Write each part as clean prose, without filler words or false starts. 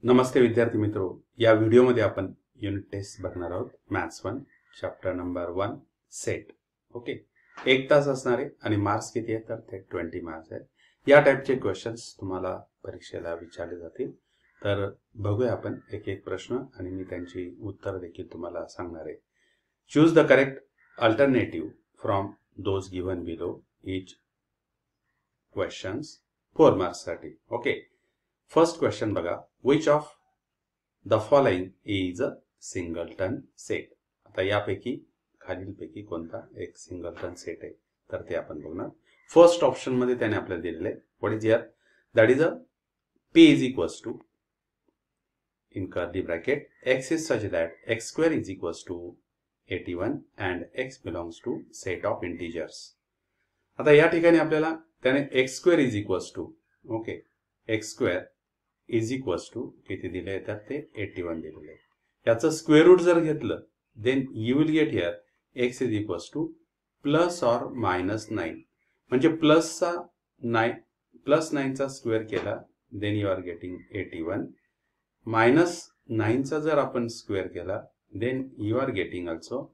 नमस्ते विद्यार्थी मित्रो, या व्हिडिओमध्ये आपण युनिट टेस्ट बघणार आहोत. Maths 1 chapter number 1 set. Okay, 1 तास असणार आहे आणि मार्क्स किती आहेत तर ते 20 मार्क्स आहेत. या टाइपचे क्वेश्चन्स तुम्हाला परीक्षेला विचारले जातील. तर बघूया आपण एक एक प्रश्न आणि मी त्यांची उत्तर देखील तुम्हाला सांगणार आहे. Choose the correct alternative from those given below each questions 4 marks साठी. ओके, फर्स्ट क्वेश्चन बघा. Which of the following is a singleton set? आता यापैकी खालीलपैकी कोणता एक सिंगलटन सेट आहे तर ते आपण बघणार. फर्स्ट ऑप्शन मध्ये त्याने आपल्याला दिलेले आहे. What is here? That is a p is equals to in curly bracket x is such that x square is equals to 81 and x belongs to set of integers. आता या ठिकाणी आपल्याला त्याने x square is equals to okay x square is equals to किती दिले तर ते 81 दिलेले आहे. याचं स्क्वेअर रूट जर घेतलं then you will get here x is equals to plus or minus 9. म्हणजे प्लस 9 चा स्क्वेअर केला then you are getting 81. Minus 9 चा जर आपण स्क्वेअर केला then you are getting also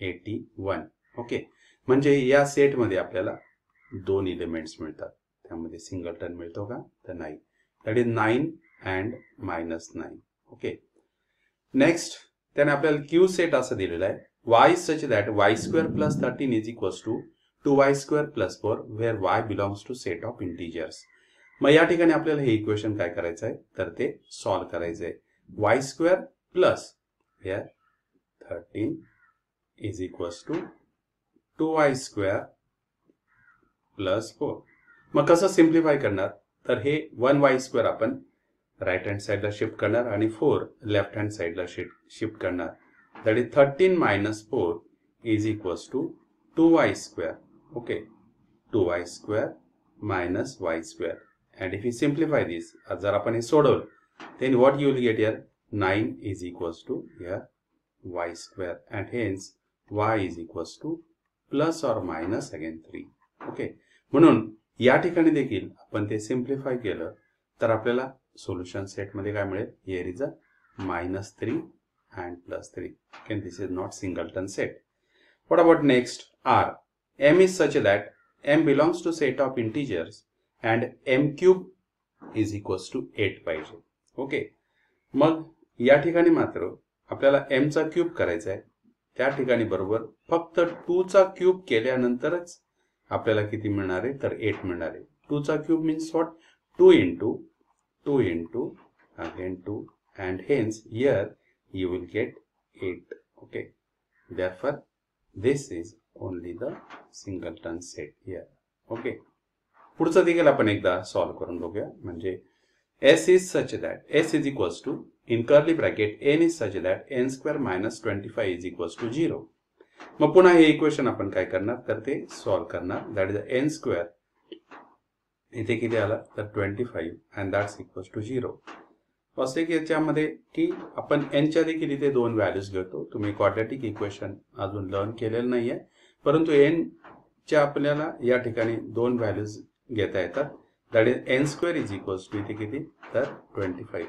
81. Okay, म्हणजे या सेट मध्ये आपल्याला दोन एलिमेंट्स मिळतात. त्यामध्ये सिंगलटन मिळतो का तर नाही. That is 9 and minus 9. Okay. Next, त्याने आपल्याला Q सेट असं दिलेला आहे. Y such that y square plus 13 is equals to 2y square plus 4 where y belongs to set of integers. मग या ठिकाणी आपल्याला हे इक्वेशन काय करायचं आहे तर ते सॉल्व करायचं आहे. y square plus here 13 is equals to 2y square plus 4. मग कसं सिम्प्लिफाय करणार तर हे 1y स्क्वेअर आपण राईट हँड साइडला शिफ्ट करणार आणि 4 लेफ्ट हँड साइडला शिफ्ट करणार. That is 13 minus 4 is equals to 2y square. Okay, 2y square minus y square. And if you simplify this, जर आपण हे सोडवलं then what you will get here 9 is equals to here y square and hence y is equals to plus or minus again 3. Okay, म्हणून या ठिकाणी देखील आपण ते सिम्प्लिफाय केलं तर आपल्याला सोल्युशन सेट मध्ये काय मिळेल? Here is a -3 and +3. Again, this is not singleton set. What about next? R. M is such that M belongs to set of integers and M cube is equals to 8 पाहिजे. Okay, मग या ठिकाणी मात्र आपल्याला M चा cube करायचा आहे. त्या ठिकाणी बरोबर फक्त 2 चा क्यूब केल्यानंतरच आपल्याला किती मिळणार आहे तर 8 मिळणार आहे. 2 चा cube means what? 2 into again 2 and hence here you will get 8. Okay, therefore this is only the singleton set here. Okay, पुढचं देखील आपण एकदा सॉल्व करून बघूया. म्हणजे s is such that s is equals to in curly bracket n is such that n square minus 25 is equals to 0. मग पुन्हा हे इक्वेशन आपण काय करणार तर ते सॉल्व करणार. दॅट इज n स्क्वेअर इथे किती आला तर 25 and that's equals to 0. First एक याच्यामध्ये की आपण n च्या देखील इथे दोन व्हॅल्यूज घेतो. तुम्ही क्वाड्रॅटिक इक्वेशन अजून लर्न केलेलं नाहीये, परंतु n च्या आपल्याला या ठिकाणी दोन व्हॅल्यूज घेता येतात. That is n square is equals to इथे किती तर 25.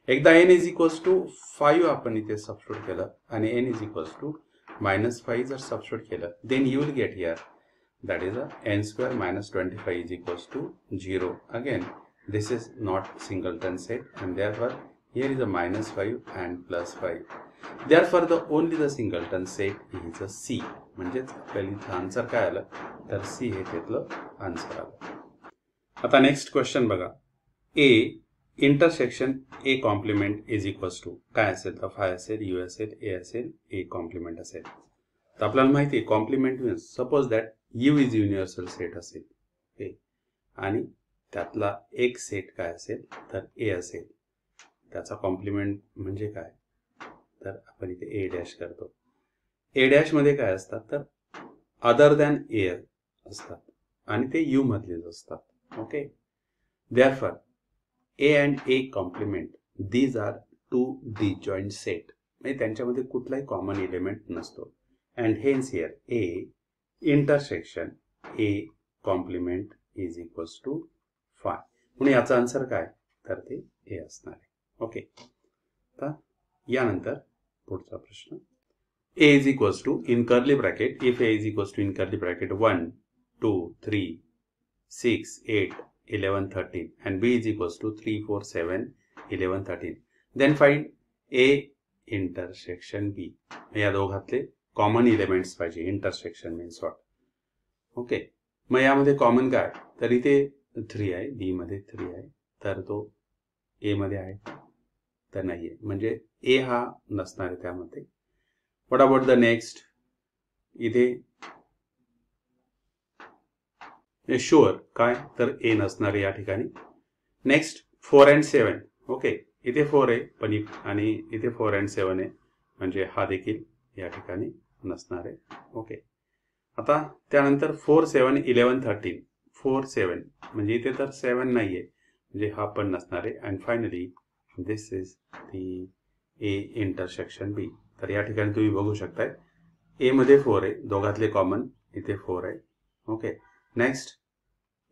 एकदा n इज इक्वल्स टू 5 आपण इथे सबस्टिट्यूट केलं आणि n इज इक्वल्स टू -5 जर सबस्टिट्यूट केलं then you will get here that is a n square minus 25 is equals to 0. Again, this is not singleton set and therefore here is a -5 and +5. Therefore the only the singleton set is a C. म्हणजेच आपल्याला answer काय आलं तर C हे त्यातलं answer आलं. आता next question बघा. A intersection A complement is equals to काय असेल तर 5 असेल, U असेल, A असेल, A कॉम्प्लिमेंट असेल. तर आपल्याला माहिती आहे complement means suppose that U is universal set असेल A आणि त्यातला एक सेट काय असेल तर A असेल. त्याचा कॉम्प्लिमेंट म्हणजे काय तर आपण इथे A डॅश करतो. A डॅश मध्ये काय असतात तर अदर दॅन A असतात आणि ते U मधलेच असतात. Okay, therefore A and A complement these are two disjoint set. म्हणजे त्यांच्यामध्ये कुठलाही कॉमन एलिमेंट नसतो. And hence here A intersection A complement is equals to 5. म्हणून याचा आन्सर काय तर ते A असणार आहे. ओके, तर यानंतर पुढचा प्रश्न, a is equals to in curly bracket, if a is equals to in curly bracket 1 2 3 6 8 11 13 and b is equals to 3 4 7 11 13, then find a intersection b. या दोघातले कॉमन एलिमेंट्स पाहिजे. Intersection means what. ओके, मग यामध्ये common काय, तर इथे 3 आहे, बी मध्ये 3 आहे, तर तो ए मध्ये आहे तर नाही आहे, म्हणजे ए हा नसणार आहे त्यामध्ये. व्हॉट अबाउट द नेक्स्ट, इथे शुअर काय, तर ए नसणार आहे या ठिकाणी. Next 4 and 7. ओके, इथे 4 आहे पण आणि इथे 4 and 7 आहे, म्हणजे हा देखील या ठिकाणी नसणार आहे. ओके, आता त्यानंतर 4 7 11 13, 4 7 म्हणजे इथे तर 7 नाही आहे, म्हणजे हा पण नसणार आहे. And finally this is the A intersection B. तर या ठिकाणी तुम्ही बघू शकताय ए मध्ये 4 आहे, दोघातले कॉमन इथे 4 आहे. ओके, नेक्स्ट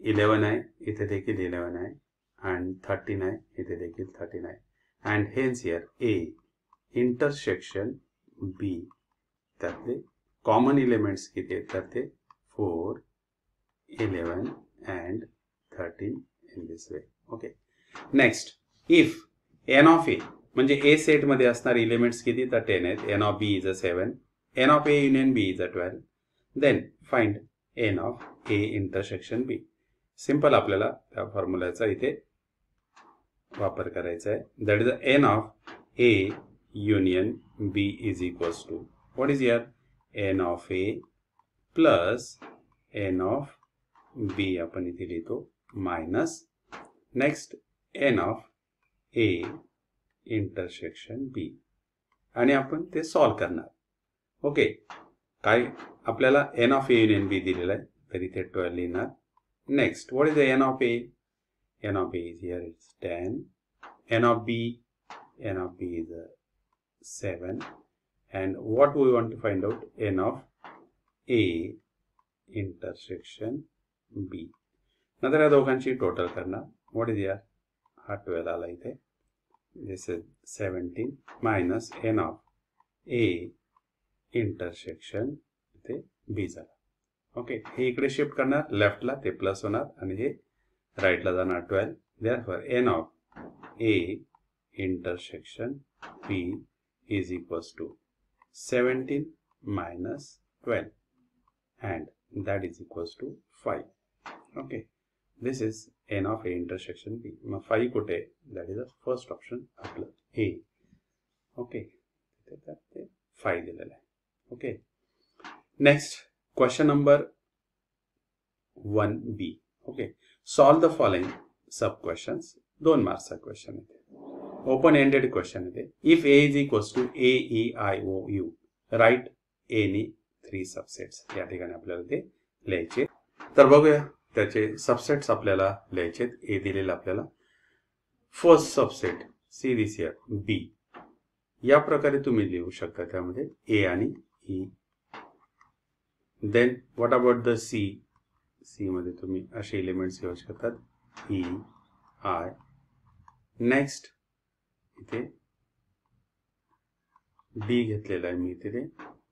11 आहे, इथे देखील 11 आहे, अँड 13 आहे, इथे देखील 13 आहे. And hence here A intersection B, त्यातले कॉमन एलिमेंट्स किती आहेत, तर ते 4 11 and 13 in this way. Okay, next if n of A, म्हणजे ए सेट मध्ये असणारे एलिमेंट्स किती, तर 10 आहेत. N of B is a 7, n of A union B is a 12, then find n of A intersection B. Simple आपल्याला त्या फॉर्म्युलाचा इथे वापर करायचा आहे. That is the n of A union B is equals to what is here, n of A plus n of B आपण इथे लिहितो minus next n of A intersection B, आणि आपण ते सॉल्व करणार. ओके, काय आपल्याला n of A union B दिलेला आहे, तर इथे 12 लिहिणार. Next what is the n of A, n of A is here is 10, n of B is 7, and what we want to find out, n of a intersection b. नंतर या दोघांची total करणार. What is here, हा 12 आला इथे, this is 17 minus n of A intersection इथे B झाला. Okay, हे इकडे शिफ्ट करणार लेफ्टला, ते प्लस होणार आणि हे राईटला जाणार 12. Therefore n of A intersection B is equals to 17 minus 12 and that is equals to 5. Okay, this is n of a intersection b. मग 5 कुठे, that is the first option आपलं a. ओके, ते 5 दिलेलं आहे. Okay, next question number 1b. Okay, solve the following sub questions. 2 मार्क्सचा question आहे, open ended question आहे. If A is equals to A E I O U, write any 3 subsets. या ठिकाणी आपल्याला ते लिहायचे. तर बघूया त्याचे सबसेट्स आपल्याला लिहायचे. ए दिलेला आपल्याला first subset C this here B. या प्रकारे तुम्ही लिहू शकता त्यामध्ये ए आणि E. Then what about the C, C मध्ये तुम्ही असे एलिमेंट्स घेऊ शकतात, ई आय. नेक्स्ट इथे डी घेतलेला आहे मी तिथे,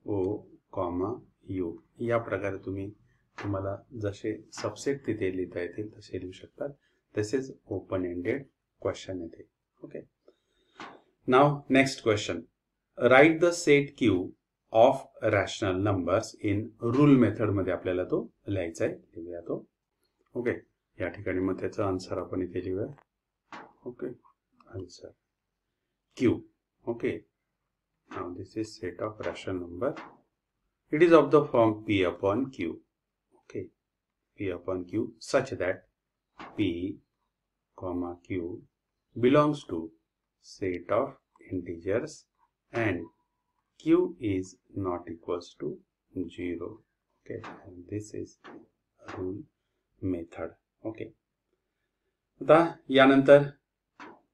ओ कॉमा यू. या प्रकारे तुम्हाला जसे सबसेट तिथे लिहिता येतील तसे लिहू शकतात. तसेच ओपन एंडेड क्वेश्चन येते. Okay, now next question, write the set Q of rational numbers in rule method मध्ये आपल्याला तो लिहायचा आहे. लिहूया तो. ओके, या ठिकाणी मग त्याचा आन्सर आपण इथे लिहूया. Okay, answer Q. Okay, now this is set of rational number. It is of the form P upon Q. Okay, P upon Q such that P comma Q belongs to set of integers and Q is not equals to 0. Okay, and this is rule method. Okay, आता यानंतर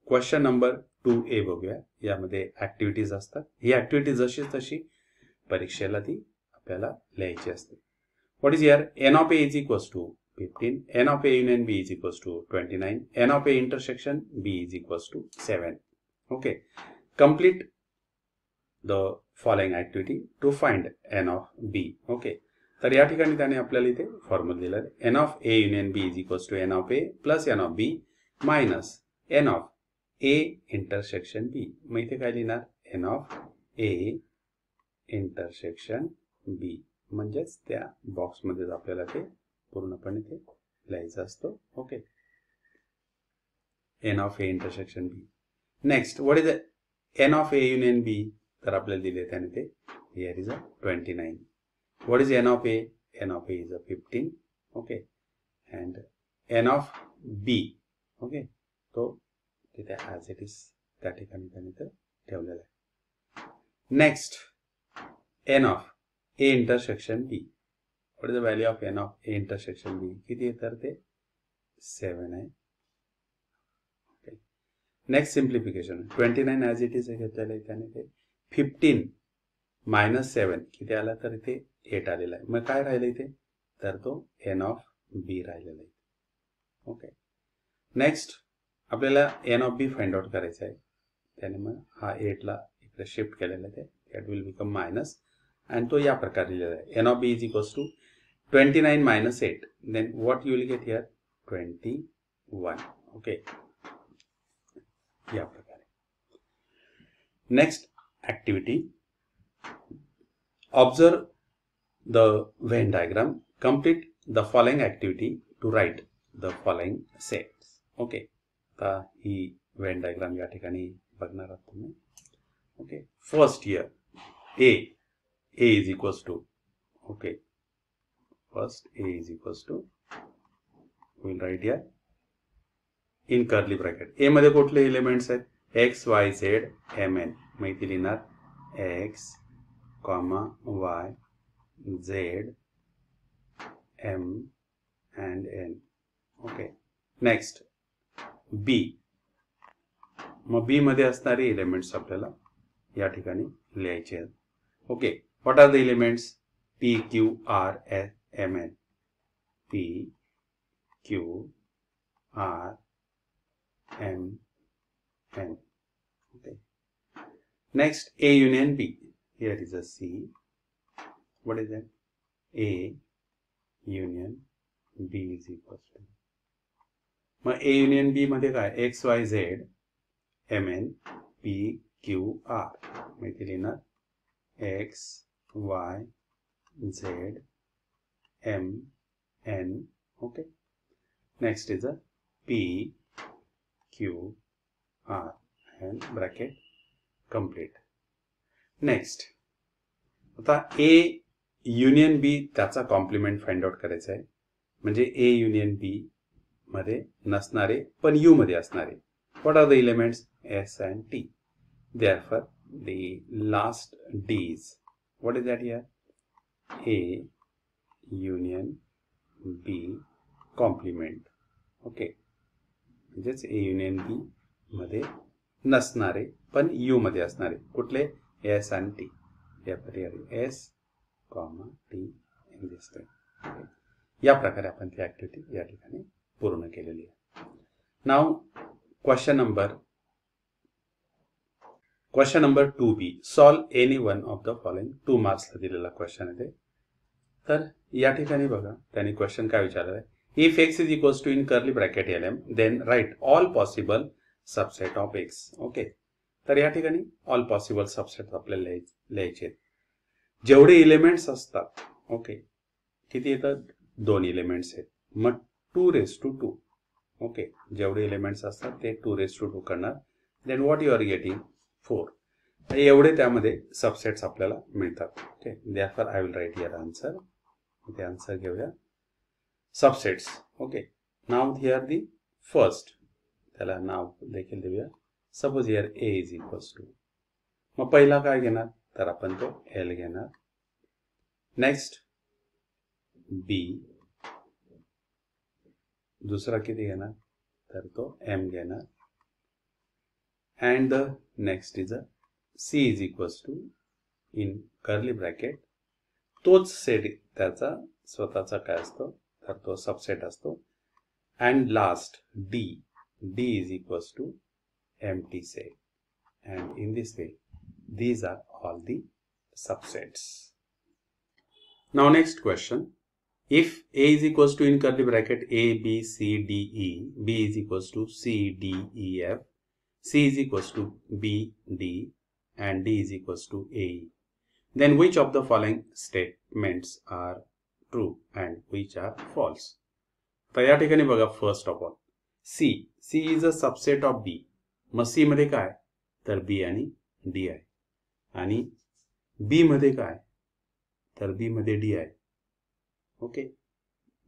question number 2A बघूया. यामध्ये activities असतात. ही activity जशी तशी परीक्षेला ती आपल्याला लिहायची असते. What is here, n of A is equals to 15, n of A union B is equals to 29, n of A intersection B is equals to 7. Okay. Complete the following activity to find n of B. Okay. तर या ठिकाणी त्याने आपल्याला इथे formula दिला आहे, n of A union B is equals to n of A plus n of B minus n of A intersection B. मग इथे काय लिहिणार, n of A intersection B, म्हणजेच त्या बॉक्समध्येच आपल्याला ते पूर्णपणे ते लिहायचं असतं. Okay. N of A intersection B. Next, what is n of A union B? तर आपल्याला दिले त्याने ते here is a 29. What is n of A? N of A is a 15. Okay. And n of B, okay, तो तिथे as it is त्या ठिकाणी त्याने ते ठेवलेला आहे. Next, n of A intersection B. What is the value of n of A intersection B? किती आहे? तर ते 7 आहे. Next simplification, 29 as it is घेतलेलं आहे त्याने ते 15 मायनस 7 किती आला? तर इथे 8 आलेला आहे. मग काय राहिलं इथे? तर तो एन ऑफ बी राहिलेला आहे. ओके. नेक्स्ट आपल्याला n of B find out करायचा आहे. त्याने मग हा 8ला इकडे शिफ्ट केलेला आहे, दॅट विल बिकम मायनस, आणि तो या प्रकारे लिहिलेला आहे, n of B is equals to 29 minus 8. Then what you will get here? 21. Okay. या प्रकारे. Next activity, observe the Venn diagram, complete the following activity to write the following sets. Okay. आता ही व्हेन डायग्राम या ठिकाणी बघणार आहात तुम्ही. Okay. First here A is equals to, okay, first A is equals to, will write here in curly bracket. A मध्ये कुठले elements आहेत? X Y Z M N. मग इथे लिहिणार X comma Y Z M and N. Okay. Next B. मग B मध्ये असणारे elements आपल्याला या ठिकाणी लिहायचे आहेत. Okay. What are the elements? P Q R M N. P Q R M N. Okay. Next, A union B. Here is a C. What is that? A union B is equals to. मग A union B मध्ये काय? X Y Z M N P Q R. मग इथे लिहिणार X Y Z M N. Okay. Next is a P Q R and bracket complete. Next, आता A union B त्याचा complement find out करायचा आहे. म्हणजे A युनियन B मध्ये नसणारे पण U मध्ये असणारे. What are the elements? S and T. Therefore, the last D's. What is that here? A union B complement. Okay. म्हणजेच ए युनियन बी मध्ये नसणारे पण यू मध्ये असणारे कुठले? एस आणि टी. या पर्याय S comma T in this वे. या प्रकारे आपण ती ऍक्टिव्हिटी या ठिकाणी पूर्ण केलेली आहे. नाव question number 2B. Solve any one of the following. 2 मार्क्सला दिलेला क्वेश्चन आहे ते. तर या ठिकाणी बघा त्यांनी क्वेश्चन काय विचारलं आहे, if x is equals to in curly bracket lm then write all possible subset of x. Okay. तर या ठिकाणी ऑल पॉसिबल सबसेट आपल्याला लिहायचे आहेत. जेवढे एलिमेंट्स असतात, ओके, किती येतात? 2 एलिमेंट्स आहेत. मग 2^2. ओके. जेवढे एलिमेंट्स असतात ते 2^2 करणार. Then what you are getting? 4. एवढे त्यामध्ये सबसेट्स आपल्याला मिळतात. Okay. Therefore I will write here answer. इथे आन्सर घेऊया. सबसेट्स. ओके. नाव हियर दी फर्स्ट, त्याला नाव देखील देऊया. Suppose here A is equals to, मग पहिला काय घेणार? तर आपण तो एल घेणार. Next B. दुसरा किती घेणार? तर तो एम घेणार. And the next is a C is equals to in curly bracket. तोच सेट त्याचा स्वतःचा काय असतो? तर तो सबसेट असतो. And last D. D is equals to empty set. and in this way these are all the subsets. Now next question, if A is equals to in curly bracket A, B, C, D, E, B is equals to C, D, E, F, C is equals to B, D, and D is equals to A, then which of the following statements are true and which are false? तर या ठिकाणी बघा, first of all C is a subset of B. मग C मध्ये काय, तर B आणि D आहे, आणि B मध्ये काय, तर B मध्ये D आहे. ओके,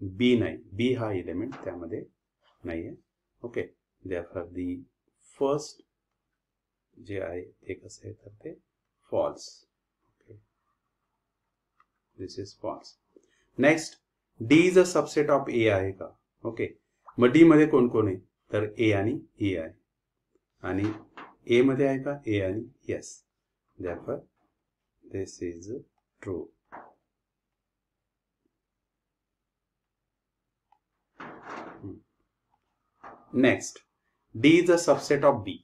B नाही, B हा एलिमेंट त्यामध्ये नाही आहे. ओके, therefore the first जे आहे ते कसं आहे, तर ते false. Okay, this is false. Next, D is a subset of A आहे का? ओके, मग D मध्ये कोण कोण आहे, तर A आणि E आहे, आणि A मध्ये आहे का, A आणि yes, therefore this is true. Next, D is a subset of B.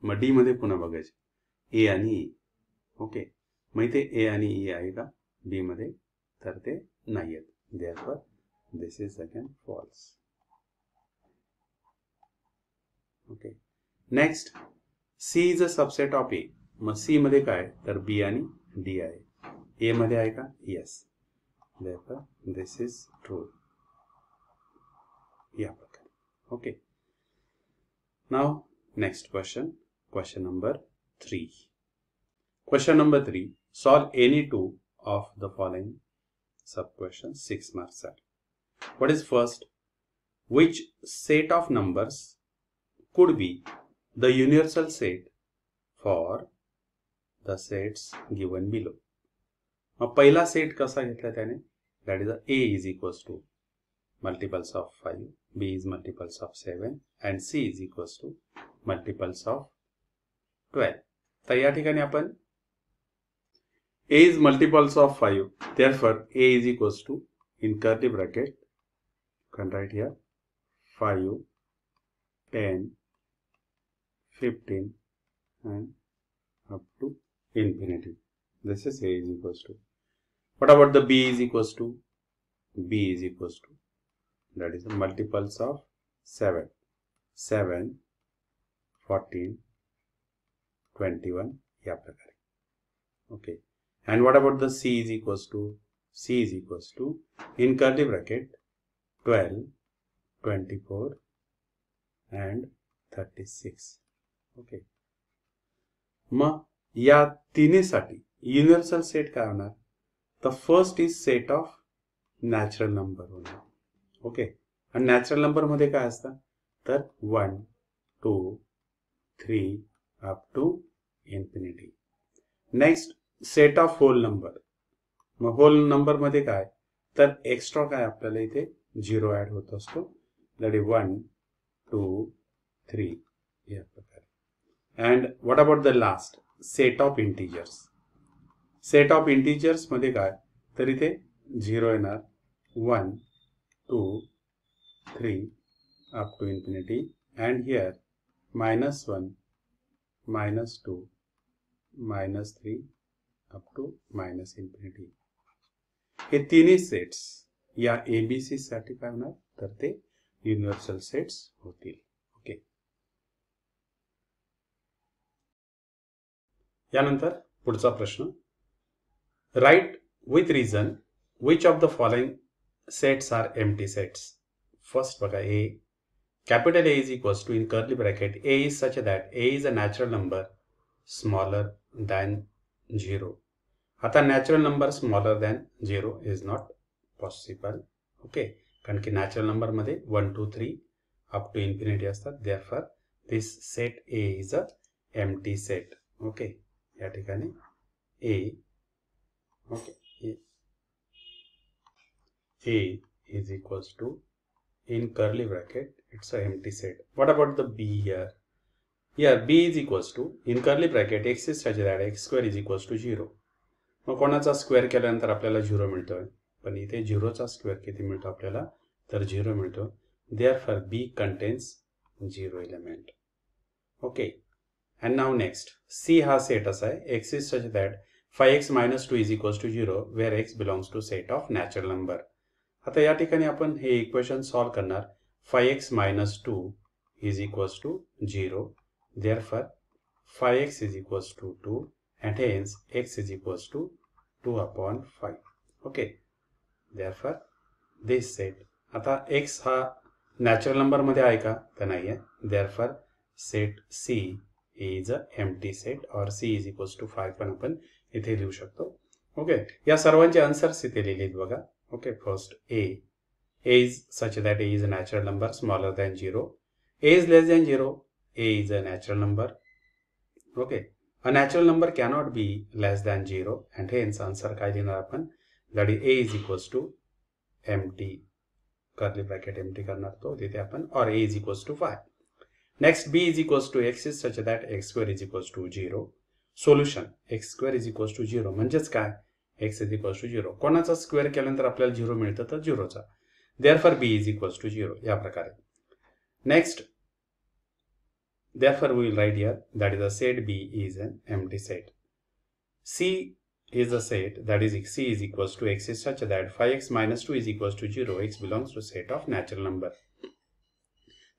मग D मध्ये पुन्हा बघायचे A आणि E. ओके, मग इथे A आणि E आहे का B मध्ये, तर ते नाही आहेत. Therefore this is again false. Okay. Next, C is a subset of A. मग C मध्ये काय, तर B आणि D आहे. A मध्ये आहे का, yes. Therefore this is true. या प्रकारे. Okay. Now next question, question number 3. Question number 3, solve any two of the following sub questions, 6 marks are. What is first? Which set of numbers could be the universal set for the sets given below? मग पहिला set कसा घेतला त्याने, that is A is equals to multiples of 5, B is multiples of 7, and C is equals to multiples of 12. तर या ठिकाणी आपण A is multiples of 5, therefore A is equals to, in curly bracket, you can write here 5, 10, 15, and up to infinity. This is A is equals to. What about the B is equals to? B is equals to, that is the multiples of 7, 7, 14, 21, या प्रकारे. Okay. And what about the C is equals to? C is equals to, in curly bracket, 12, 24, and 36. Okay. मग या तिन्हीसाठी universal set काय होणार, तर first is set of natural number होणार. Okay, आणि natural number मध्ये काय असतं, तर 1, 2, 3 up to infinity. Next, set of whole number. मग होल नंबर मध्ये काय, तर एक्स्ट्रा काय आपल्याला इथे 0 ऍड होत असतो, दॅट इज 1, 2, 3 या प्रकारे. And what about the last, set of integers. Set of integers मध्ये काय, तर इथे 0 येणार, 1, 2, 3 up to infinity, and here -1, -2, -3 up to -infinity. हे तिन्ही सेट्स या एबीसी साठी काय होणार, तर ते युनिव्हर्सल सेट्स होतील. ओके, यानंतर पुढचा प्रश्न, write with reason which of the following sets are empty sets. First बघा, A capital A is equals to, in curly bracket, A is such that A is a natural number smaller than 0. आता natural number smaller than 0 is not possible. Okay, कारण की natural number मध्ये 1, 2, 3 up to infinity असतात. Therefore this set A is a empty set. Okay, या ठिकाणी A, okay, A is equals to, in curly bracket, it's a empty set. What about the B here? Here B is equals to, in curly bracket, x is such that x square is equals to 0. मग कोणाचा square केल्यानंतर आपल्याला 0 मिळतोय, पण इथे 0चा square किती मिळतो आपल्याला, तर 0 मिळतो. Therefore B contains 0 element. Okay, And now next, C हा सेट असा आहे, x is such that 5x minus 2 is equals to 0 where x belongs to set of natural number. आता या ठिकाणी आपण हे इक्वेशन सॉल्व करणार. 5x minus 2 is equals to 0. Therefore, 5x is equals to 2 and hence x is equals to 2 upon 5. Okay. Therefore, this set. आता x हा natural number मध्ये आहे का? तर नाही आहे. Therefore, set C is a empty set or C is equals to 5 पण आपण इथे लिहू शकतो. ओके, या सर्वांचे आन्सर्स इथे लिहिलेत बघा. Okay, first A is such that A is a natural number smaller than 0. A is less than 0. A is a natural number. Okay, a natural number cannot be less than 0 and hence answer काय लिहिणार आपण? That is A is equals to empty curly bracket empty करणार तो तिथे आपण or A is equals to 5. Next, B is equals to x is such that x square is equals to 0. Solution, x square is equals to 0 म्हणजेच काय? x is equals to 0. कोणाचा square केल्यानंतर आपल्याला 0 मिळतं तर 0चा. Therefore, B is equals to 0 या प्रकारे. Next, therefore we will write here that is a set B is an empty set. C is a set that is C is equals to x is such that 5x minus 2 is equals to 0. X belongs to set of natural number.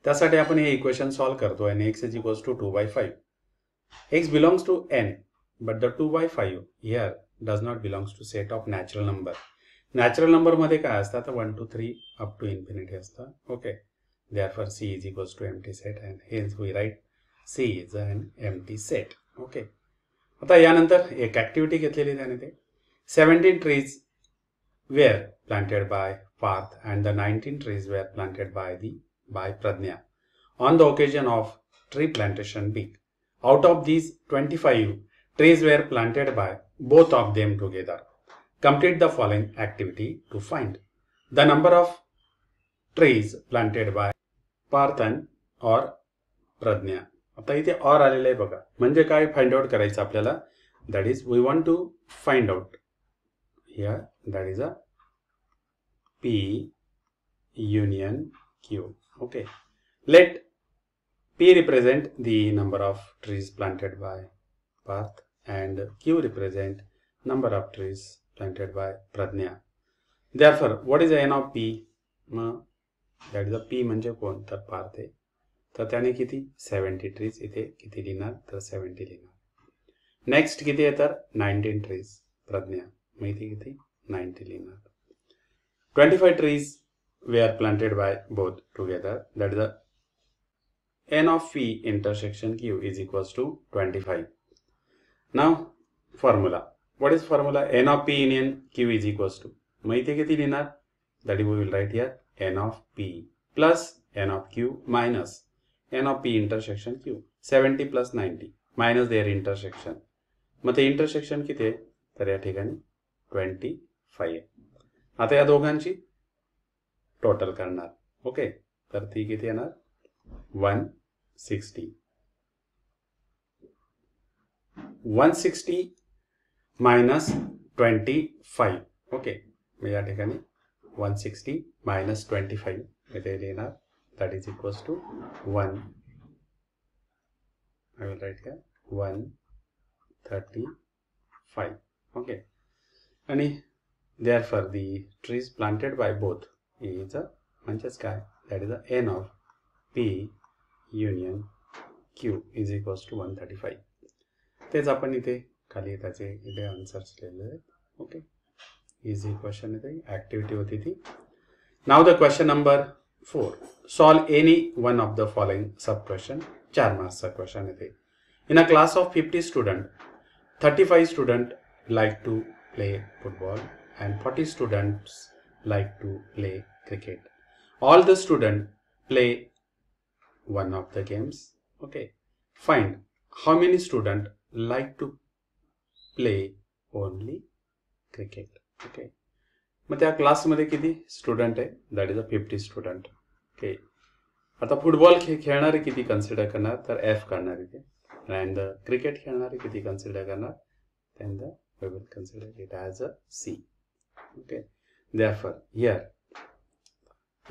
त्यासाठी आपण हे equation solve करतो आणि x is equals to 2 by 5. x belongs to n but the 2 by 5 here does not belongs to set of natural number. Natural number मध्ये काय असतं? आता 1 to 3 up to infinity असतं. Okay, therefore C is equals to empty set and hence we write C is an empty set. Okay, आता यानंतर एक activity घेतलेली त्याने ते 17 trees were planted by Parth and the 19 trees were planted by Pradnya on the occasion of tree plantation week. Out of these 25 trees were planted by both of them together. Complete the following activity to find the number of trees planted by Parthan or Pradnya. आता इथे और आलेलं आहे बघा, म्हणजे काय find out करायचं आपल्याला? That is we want to find out here that is a P union Q. Okay, let P represent the number of trees planted by Parth and Q represent number of trees planted by Pradnya. Therefore, what is the n of P? That is a P म्हणजे कोण? तर Parth आहे. तर त्याने किती? 70 trees इथे किती लिहिणार? तर 70 लिहिणार. नेक्स्ट किती आहे? तर 19 trees Pradnya. मग इथे किती? 90 लिहिणार. 25 trees were planted by both together. That is the n of P intersection Q is equals to 25. Now formula. What is formula? N of P union Q is equals to. मग इथे किती लिहिणार? That is we will write here n of P plus n of Q minus n of P intersection Q. 70 plus 90 minus their intersection. मग ते intersection किती आहे? तर या ठिकाणी 25. आता या दोघांची टोटल करणार. ओके, तर ती किती येणार? 160. 160 minus 25. ओके, मग या ठिकाणी 160 minus 25 इथे लिहिणार. That is equals to 1. I will write here 135. Okay, आणि therefore the trees planted by both is a म्हणजेच काय? That is the n of P union Q is equals to 135. तेच आपण इथे खाली त्याचे इथे आन्सर्स लिहिलेले आहेत. ओके, इझी क्वेश्चन इथे ऍक्टिव्हिटी होती ती. Now the question number 4. Solve any one of the following sub question. 4 मार्क्सचा क्वेश्चन इथे. In a class of 50 student 35 student like to play football and 40 students like to play cricket. All the students play one of the games. Okay, find how many students like to play only cricket. Okay, मग त्या क्लासमध्ये किती student आहे? That is a 50 student. Okay, आता football खेळणारे किती consider करणार? तर F करणार इथे. अँड क्रिकेट खेळणारे किती कन्सिडर करणार? then we will consider it as a C. Okay, therefore here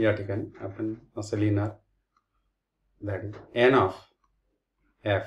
या ठिकाणी आपण असं लिहिणार that is n of F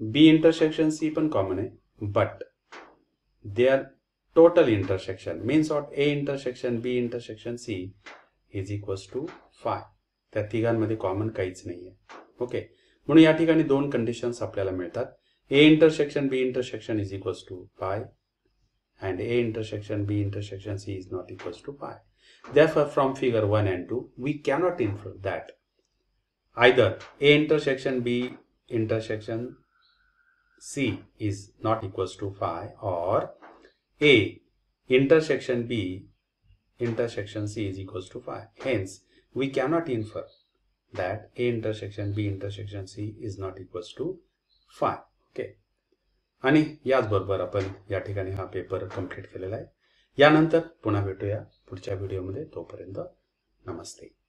B intersection C पण कॉमन आहे, but there total intersection means what, A intersection B intersection C is equals to phi. त्या तिघांमध्ये common काहीच नाही आहे. ओके, म्हणून या ठिकाणी दोन कंडिशन्स आपल्याला मिळतात. A intersection B intersection is equals to phi and A intersection B intersection C is not equals to pi. Therefore, from figure 1 and 2, we cannot infer that either A intersection B intersection C is not equals to phi, or A intersection B intersection C is equals to phi. Hence, we cannot infer that A intersection B intersection C is not equals to phi. Okay. आणि याचबरोबर आपण या ठिकाणी हा paper complete केलेला आहे. यानंतर पुन्हा भेटूया पुढच्या व्हिडिओमध्ये. तोपर्यंत नमस्ते.